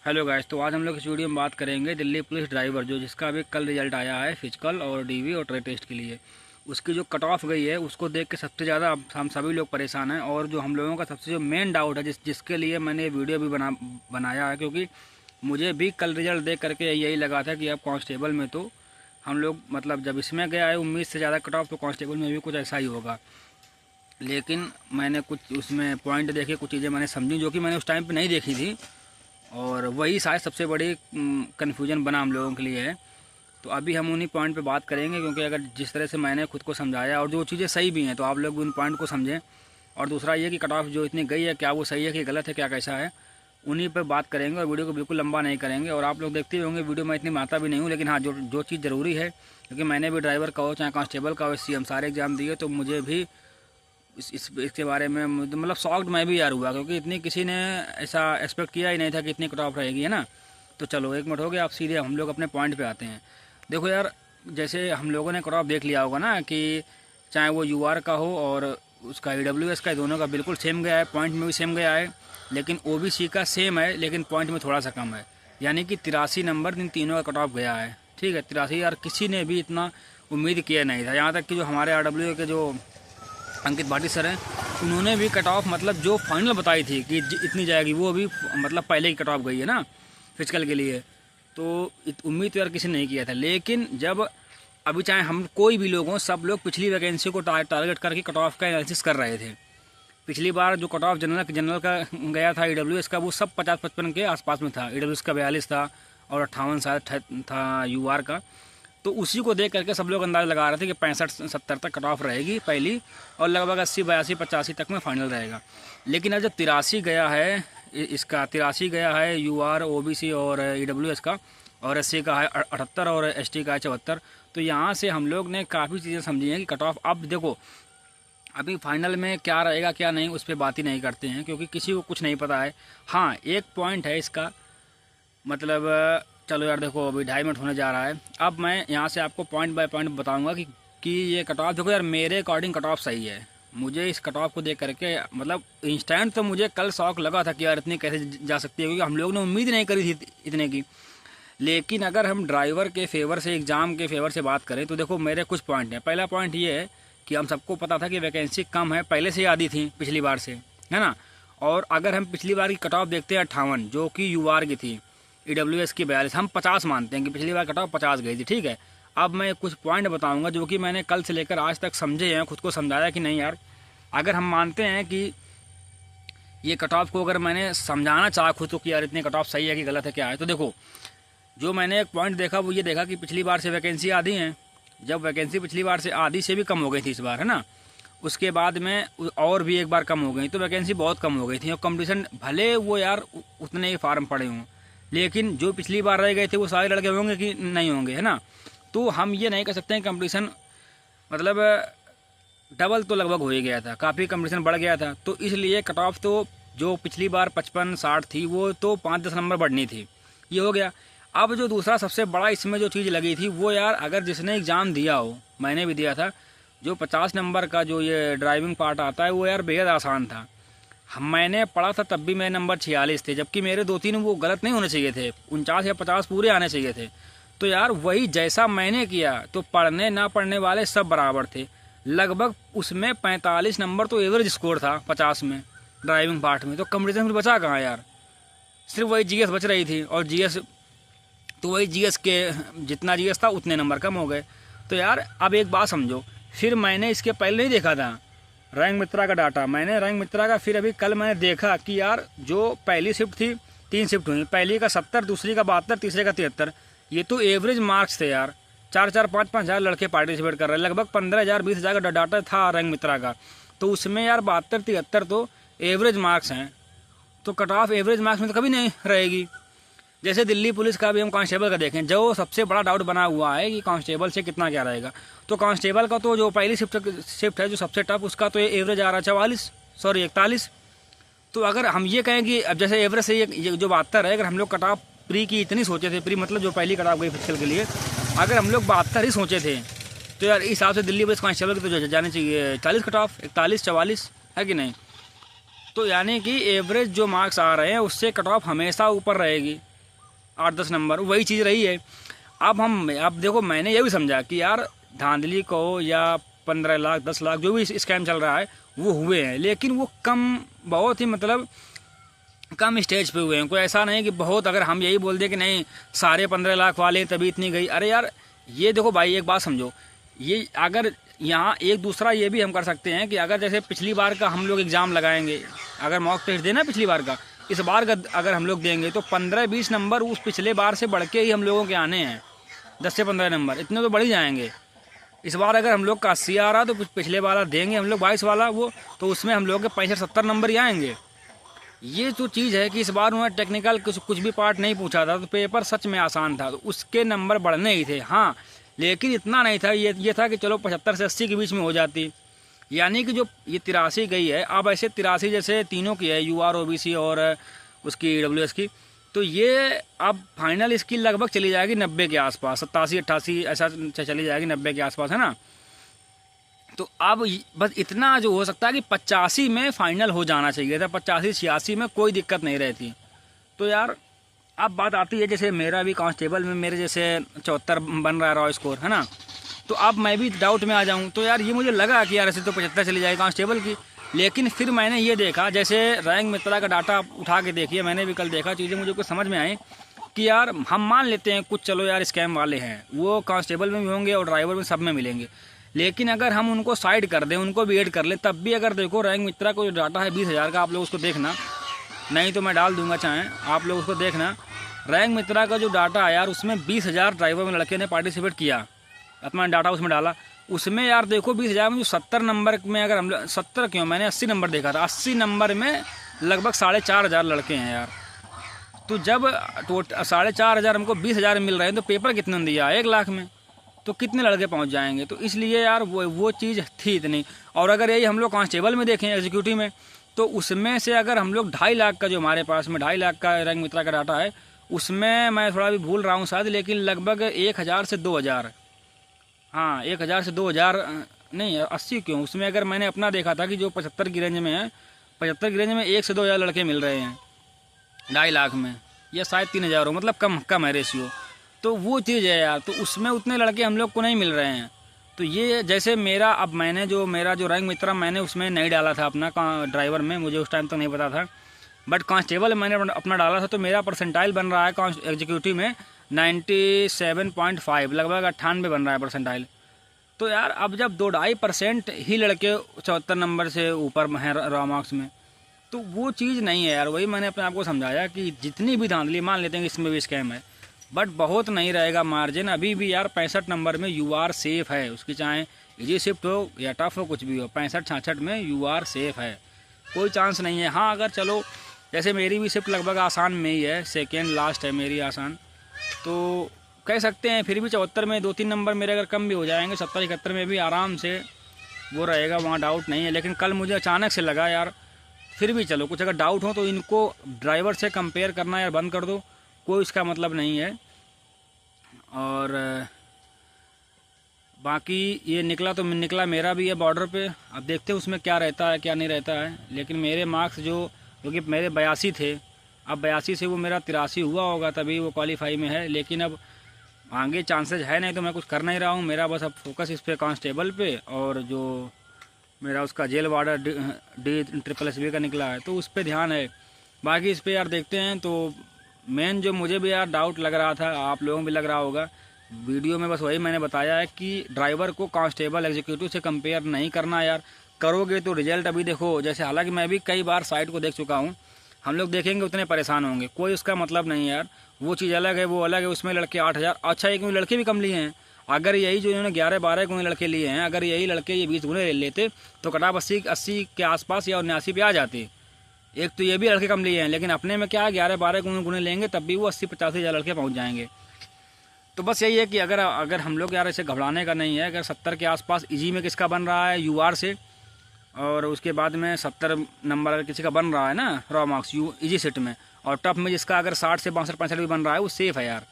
Hello guys, तो आज हम लोग इस वीडियो में बात करेंगे दिल्ली पुलिस ड्राइवर जिसका अभी कल रिजल्ट आया है फिजिकल और डीवी और ट्रेड टेस्ट के लिए। उसकी जो कट ऑफ गई है उसको देख के सबसे ज़्यादा हम सभी लोग परेशान हैं। और जो हम लोगों का सबसे जो मेन डाउट है जिसके लिए मैंने वीडियो भी बनाया है, क्योंकि मुझे भी कल रिजल्ट देख करके यही लगा था कि अब कांस्टेबल में तो हम लोग मतलब जब इसमें गया है उम्मीद से ज़्यादा कट ऑफ, तो कांस्टेबल में भी कुछ ऐसा ही होगा। लेकिन मैंने कुछ उसमें पॉइंट देखे, कुछ चीज़ें मैंने समझी जो कि मैंने उस टाइम पे नहीं देखी थी, और वही शायद सबसे बड़ी कन्फ्यूजन बना हम लोगों के लिए है। तो अभी हम उन्हीं पॉइंट पे बात करेंगे, क्योंकि अगर जिस तरह से मैंने खुद को समझाया और जो चीज़ें सही भी हैं तो आप लोग उन पॉइंट को समझें। और दूसरा ये कि कट ऑफ जो इतनी गई है क्या वो सही है कि गलत है, क्या कैसा है, उन्हीं पर बात करेंगे। और वीडियो को बिल्कुल लंबा नहीं करेंगे। और आप लोग देखते होंगे वीडियो में इतनी माता भी नहीं हूँ, लेकिन हाँ जो चीज़ ज़रूरी है, क्योंकि मैंने भी ड्राइवर का हो चाहे कांस्टेबल का हो CM सारे एग्ज़ाम दिए, तो मुझे भी इसके बारे में मतलब शॉक्ड मैं भी यार हुआ, क्योंकि इतनी किसी ने ऐसा एक्सपेक्ट किया ही नहीं था कि इतनी कट ऑफ रहेगी, है ना। तो चलो 1 मिनट हो गया, आप सीधे हम लोग अपने पॉइंट पे आते हैं। देखो यार, जैसे हम लोगों ने कट ऑफ देख लिया होगा ना कि चाहे वो UR का हो और उसका EWS का, दोनों का बिल्कुल सेम गया है, पॉइंट में भी सेम गया है। लेकिन OBC का सेम है लेकिन पॉइंट में थोड़ा सा कम है, यानी कि 83 नंबर इन तीनों का कट ऑफ गया है। ठीक है, 83 यार किसी ने भी इतना उम्मीद किया नहीं था। यहाँ तक कि जो हमारे RWA के जो अंकित भाटी सर हैं, उन्होंने भी कट ऑफ मतलब जो फाइनल बताई थी कि इतनी जाएगी, वो भी मतलब पहले ही कट ऑफ गई है ना फिजिकल के लिए। तो उम्मीद तो यार किसी ने नहीं किया था। लेकिन जब अभी चाहे हम कोई भी लोग हों, सब लोग पिछली वैकेंसी को टारगेट करके कट ऑफ का एनालिसिस कर रहे थे। पिछली बार जो कट ऑफ जनरल का गया था EWS का, वो सब 50-55 के आसपास में था। EWS का 42 था और 58 शायद था UR का। तो उसी को देख करके सब लोग अंदाज़ लगा रहे थे कि 65-70 तक कट ऑफ रहेगी पहली, और लगभग 80-82-85 तक में फाइनल रहेगा। लेकिन अब जब 83 गया है, इसका 83 गया है UR OBC और EWS का, और SC का है 78 और ST का है 74। तो यहाँ से हम लोग ने काफ़ी चीज़ें समझी हैं कि कट ऑफ अब देखो अभी फाइनल में क्या रहेगा क्या नहीं, उस पर बात ही नहीं करते हैं, क्योंकि किसी को कुछ नहीं पता है। हाँ, एक पॉइंट है इसका, मतलब चलो यार देखो अभी 2.5 मिनट होने जा रहा है। अब मैं यहाँ से आपको पॉइंट बाय पॉइंट बताऊंगा कि ये कट ऑफ देखो यार, मेरे अकॉर्डिंग कट ऑफ सही है। मुझे इस कट ऑफ को देख करके मतलब इंस्टेंट तो मुझे कल शौक लगा था कि यार इतनी कैसे जा सकती है, क्योंकि हम लोग ने उम्मीद नहीं करी थी इतने की। लेकिन अगर हम ड्राइवर के फेवर से, एग्ज़ाम के फेवर से बात करें, तो देखो मेरे कुछ पॉइंट हैं। पहला पॉइंट ये है कि हम सबको पता था कि वैकेंसी कम है, पहले से ही आधी थी पिछली बार से, है ना। और अगर हम पिछली बार की कट ऑफ देखते हैं 58 जो कि UR की थी, EWS की 42, हम 50 मानते हैं कि पिछली बार कट ऑफ 50 गई थी। ठीक है, अब मैं कुछ पॉइंट बताऊंगा जो कि मैंने कल से लेकर आज तक समझे हैं, खुद को समझाया कि नहीं यार, अगर हम मानते हैं कि ये कट ऑफ को अगर मैंने समझाना चाहा खुद को कि यार इतनी कट ऑफ सही है कि गलत है क्या है, तो देखो जो मैंने एक पॉइंट देखा वो ये देखा कि पिछली बार से वैकेंसी आधी हैं। जब वैकेंसी पिछली बार से आधी से भी कम हो गई थी इस बार, है ना, उसके बाद में और भी एक बार कम हो गई, तो वैकेंसी बहुत कम हो गई थी। और कंपटीशन भले वो यार उतने ही फार्म पड़े हों, लेकिन जो पिछली बार रह गए थे वो सारे लड़के होंगे कि नहीं होंगे, है ना। तो हम ये नहीं कह सकते हैं कंपटीशन मतलब डबल तो लगभग हो ही गया था, काफ़ी कंपटीशन बढ़ गया था। तो इसलिए कट ऑफ तो जो पिछली बार 55-60 थी वो तो 5-10 नंबर बढ़नी थी, ये हो गया। अब जो दूसरा सबसे बड़ा इसमें जो चीज़ लगी थी वो यार, अगर जिसने एग्ज़ाम दिया हो, मैंने भी दिया था, जो 50 नंबर का जो ये ड्राइविंग पार्ट आता है वो यार बेहद आसान था। मैंने पढ़ा था तब भी मेरे नंबर 46 थे, जबकि मेरे 2-3 वो गलत नहीं होने चाहिए थे, 49 या 50 पूरे आने चाहिए थे। तो यार वही जैसा मैंने किया, तो पढ़ने ना पढ़ने वाले सब बराबर थे। लगभग उसमें 45 नंबर तो एवरेज स्कोर था 50 में ड्राइविंग पार्ट में। तो कंपटीशन फिर बचा कहाँ यार, सिर्फ वही GS बच रही थी, और GS तो वही GS के जितना GS था उतने नंबर कम हो गए। तो यार अब एक बात समझो, फिर मैंने इसके पहले नहीं देखा था रैंक मित्रा का डाटा, मैंने रैंक मित्रा का फिर अभी कल मैंने देखा कि यार जो पहली शिफ्ट थी, 3 शिफ्ट हुई, पहली का 70, दूसरी का 72, तीसरे का 73, ये तो एवरेज मार्क्स थे यार। 4-4, 5-5 हज़ार लड़के पार्टिसिपेट कर रहे हैं, लगभग 15,000 20,000 का डाटा था रैंक मित्रा का। तो उसमें यार 72-73 तो एवरेज मार्क्स हैं। तो कट ऑफ एवरेज मार्क्स में तो कभी नहीं रहेगी। जैसे दिल्ली पुलिस का भी हम कांस्टेबल का देखें, जो सबसे बड़ा डाउट बना हुआ है कि कांस्टेबल से कितना क्या रहेगा, तो कांस्टेबल का तो जो पहली शिफ्ट है जो सबसे टफ, उसका तो ये एवरेज आ रहा है 41। तो अगर हम ये कहें कि अब जैसे एवरेज से ये जो 72 है, अगर हम लोग कट ऑफ प्री की इतनी सोचे थे, प्री मतलब जो पहली कट ऑफ गई फिजिकल के लिए, अगर हम लोग 72 ही सोचे थे, तो यार इस हिसाब से दिल्ली पुलिस कांस्टेबल की तो जाने चाहिए 40 कट ऑफ, 41-44, है कि नहीं। तो यानी कि एवरेज जो मार्क्स आ रहे हैं उससे कट ऑफ हमेशा ऊपर रहेगी। 8-10 नंबर, वही चीज़ रही है। अब देखो, मैंने ये भी समझा कि यार धांधली को या 15 लाख 10 लाख जो भी स्कैम चल रहा है वो हुए हैं, लेकिन वो बहुत ही मतलब कम स्टेज पे हुए हैं। कोई ऐसा नहीं कि बहुत, अगर हम यही बोल दें कि नहीं सारे 15 लाख वाले तभी इतनी गई, अरे यार ये देखो भाई, एक बात समझो, ये अगर यहाँ एक दूसरा ये भी हम कर सकते हैं कि अगर जैसे पिछली बार का हम लोग एग्ज़ाम लगाएंगे, अगर मॉक टेस्ट देना पिछली बार का, इस बार का अगर हम लोग देंगे तो 15-20 नंबर उस पिछले बार से बढ़ के ही हम लोगों के आने हैं। 10 से 15 नंबर इतने तो बढ़ ही जाएंगे। इस बार अगर हम लोग का 80 आ रहा तो पिछले बार देंगे हम लोग 22 वाला वो, तो उसमें हम लोग के 65-70 नंबर ही आएंगे। ये तो चीज़ है कि इस बार उन्होंने टेक्निकल कुछ भी पार्ट नहीं पूछा था, तो पेपर सच में आसान था, तो उसके नंबर बढ़ने ही थे। हाँ, लेकिन इतना नहीं था, ये था कि चलो 75 से 80 के बीच में हो जाती। यानी कि जो ये 83 गई है, अब ऐसे 83 जैसे तीनों की है, UR OBC और उसकी EWS की, तो ये अब फाइनल इसकी लगभग चली जाएगी 90 के आसपास, 87-88 ऐसा चली जाएगी 90 के आसपास, है ना। तो अब बस इतना जो हो सकता है कि 85 में फाइनल हो जाना चाहिए था, 85-86 में कोई दिक्कत नहीं रहती। तो यार अब बात आती है, जैसे मेरा भी कांस्टेबल में मेरे जैसे 74 बन रहा है रॉ स्कोर, है ना, तो अब मैं भी डाउट में आ जाऊं, तो यार ये मुझे लगा कि यार ऐसे तो 75 चली जाएगी कांस्टेबल की। लेकिन फिर मैंने ये देखा, जैसे रैंक मित्रा का डाटा उठा के देखिए, मैंने भी कल देखा, चीज़ें मुझे कुछ समझ में आई कि यार हम मान लेते हैं कुछ, चलो यार स्कैम वाले हैं, वो कांस्टेबल में भी होंगे और ड्राइवर में सब में मिलेंगे, लेकिन अगर हम उनको साइड कर दें, उनको भी ऐड कर लें, तब भी अगर देखो रैंक मित्रा को जो डाटा है 20,000 का, आप लोग उसको देखना, नहीं तो मैं डाल दूंगा, चाहें आप लोग उसको देखना। रैंक मित्रा का जो डाटा है यार, उसमें 20,000 ड्राइवर में लड़के ने पार्टिसिपेट किया, अपना डाटा उसमें डाला। उसमें यार देखो 20,000 में जो 70 नंबर में, अगर हम 70 क्यों, मैंने 80 नंबर देखा था, 80 नंबर में लगभग 4,500 लड़के हैं यार। तो जब 4,500 हमको 20,000 मिल रहे हैं, तो पेपर कितने दिया, 1 लाख में, तो कितने लड़के पहुंच जाएंगे। तो इसलिए यार वो चीज़ थी इतनी। और अगर यही हम लोग कांस्टेबल में देखें, एग्जीक्यूटिव में, तो उसमें से अगर हम लोग 2.5 लाख का, जो हमारे पास में 2.5 लाख का रैंक मित्रा का डाटा है, उसमें मैं थोड़ा भी भूल रहा हूँ शायद, लेकिन लगभग 1,000 से 2,000, हाँ 1,000 से 2,000 नहीं 80 क्यों, उसमें अगर मैंने अपना देखा था कि जो 75 की रेंज में है, 75 की रेंज में 1 से 2,000 लड़के मिल रहे हैं 2.5 लाख में, या शायद 3,000 हो, मतलब कम है रेशियो। तो वो चीज़ है यार, तो उसमें उतने लड़के हम लोग को नहीं मिल रहे हैं। तो ये जैसे मेरा, अब मैंने जो मेरा जो रैंक मित्रा मैंने उसमें नहीं डाला था अपना ड्राइवर में, मुझे उस टाइम तो नहीं पता था, बट कांस्टेबल मैंने अपना डाला था, तो मेरा परसेंटाइल बन रहा है एग्जीक्यूटिव में 97.5, लगभग 98 बन रहा है परसेंटाइल। तो यार अब जब 2-2.5% ही लड़के 74 नंबर से ऊपर हैं रॉ मार्क्स में, तो वो चीज़ नहीं है यार। वही मैंने अपने आप को समझाया कि जितनी भी धांधली, मान लेते हैं कि इसमें भी स्कैम है, बट बहुत नहीं रहेगा मार्जिन। अभी भी यार 65 नंबर में UR सेफ़ है, उसकी चाहे इजी शिफ्ट हो या टफ हो, कुछ भी हो, 65-66 में UR सेफ़ है, कोई चांस नहीं है। हाँ अगर चलो जैसे मेरी भी शिफ्ट लगभग आसान में ही है, सेकेंड लास्ट है मेरी आसान, तो कह सकते हैं फिर भी 74 में 2-3 नंबर मेरे अगर कम भी हो जाएंगे, 70-71 में भी आराम से वो रहेगा, वहाँ डाउट नहीं है। लेकिन कल मुझे अचानक से लगा यार, फिर भी चलो कुछ अगर डाउट हो तो इनको ड्राइवर से कंपेयर करना यार बंद कर दो, कोई इसका मतलब नहीं है। और बाकी ये निकला तो निकला मेरा भी है बॉर्डर पे, अब देखते हैं उसमें क्या रहता है क्या नहीं रहता है। लेकिन मेरे मार्क्स जो, क्योंकि मेरे 82 थे, अब 82 से वो मेरा 83 हुआ होगा, तभी वो क्वालिफाई में है। लेकिन अब आगे चांसेस है नहीं, तो मैं कुछ कर नहीं रहा हूँ। मेरा बस अब फोकस इस पे कांस्टेबल पे, और जो मेरा उसका जेल वार्डर DSSB का निकला है तो उस पर ध्यान है। बाकी इस पर यार देखते हैं। तो मेन जो मुझे भी यार डाउट लग रहा था, आप लोगों को भी लग रहा होगा, वीडियो में बस वही मैंने बताया है कि ड्राइवर को कांस्टेबल एग्जीक्यूटिव से कंपेयर नहीं करना यार। करोगे तो रिजल्ट अभी देखो, जैसे हालांकि मैं भी कई बार साइट को देख चुका हूँ, हम लोग देखेंगे उतने परेशान होंगे, कोई उसका मतलब नहीं यार, वो चीज़ अलग है, वो अलग है। उसमें लड़के 8,000, अच्छा है क्योंकि लड़के भी कम लिए हैं। अगर यही जो इन्होंने 11-12 गुने लड़के लिए हैं, अगर यही लड़के ये 20 गुने ले लेते तो कटाप 80 के आसपास या 79 पे आ जाते। एक तो ये भी लड़के कम लिए हैं, लेकिन अपने में क्या है 11-12 गुने लेंगे तब भी वो 80-85 हज़ार लड़के पहुँच जाएंगे। तो बस यही है कि अगर हम लोग यार ऐसे घबराने का नहीं है। अगर 70 के आसपास इजी में किसका बन रहा है UR से, और उसके बाद में 70 नंबर अगर किसी का बन रहा है ना रॉ मार्क्स इजी सेट में, और टफ में जिसका अगर 60 से 62-65 भी बन रहा है, वो सेफ़ है यार।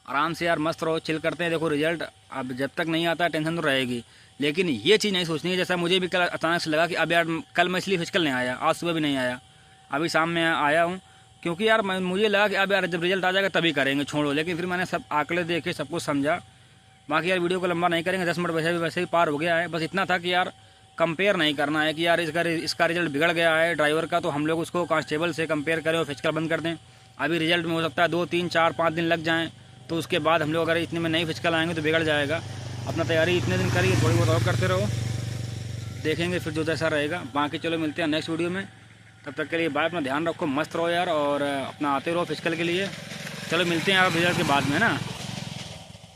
आराम से यार मस्त रहो, चिल करते हैं। देखो रिजल्ट अब जब तक नहीं आता टेंशन तो रहेगी, लेकिन ये चीज़ नहीं सोचनी है जैसा मुझे भी कल अचानक से लगा कि अब यार कल मैं इसलिए फिजिकल नहीं आया, आज सुबह भी नहीं आया, अभी शाम में आया हूँ। क्योंकि यार मुझे लगा कि अब यार जब रिजल्ट आ जाएगा तभी करेंगे, छोड़ो। लेकिन फिर मैंने सब आंकड़े देखे, सब कुछ समझा। बाकी यार वीडियो को लंबा नहीं करेंगे, 10 मिनट वैसे ही पार हो गया है। बस इतना था कि यार कंपेयर नहीं करना है कि यार इसका रिजल्ट बिगड़ गया है ड्राइवर का, तो हम लोग उसको कांस्टेबल से कंपेयर करें और फिजिकल बंद कर दें। अभी रिजल्ट में हो सकता है 2, 3, 4, 5 दिन लग जाएँ, तो उसके बाद हम लोग अगर इतने में नहीं फिजिकल आएंगे तो बिगड़ जाएगा। अपना तैयारी इतने दिन करिए, थोड़ी बहुत और करते रहो, देखेंगे फिर जो जैसा रहेगा। बाकी चलो मिलते हैं नेक्स्ट वीडियो में, तब तक के लिए बाय। अपना ध्यान रखो, मस्त रहो यार, और अपना आते रहो फिजिकल के लिए। चलो मिलते हैं यार रिजल्ट के बाद में ना।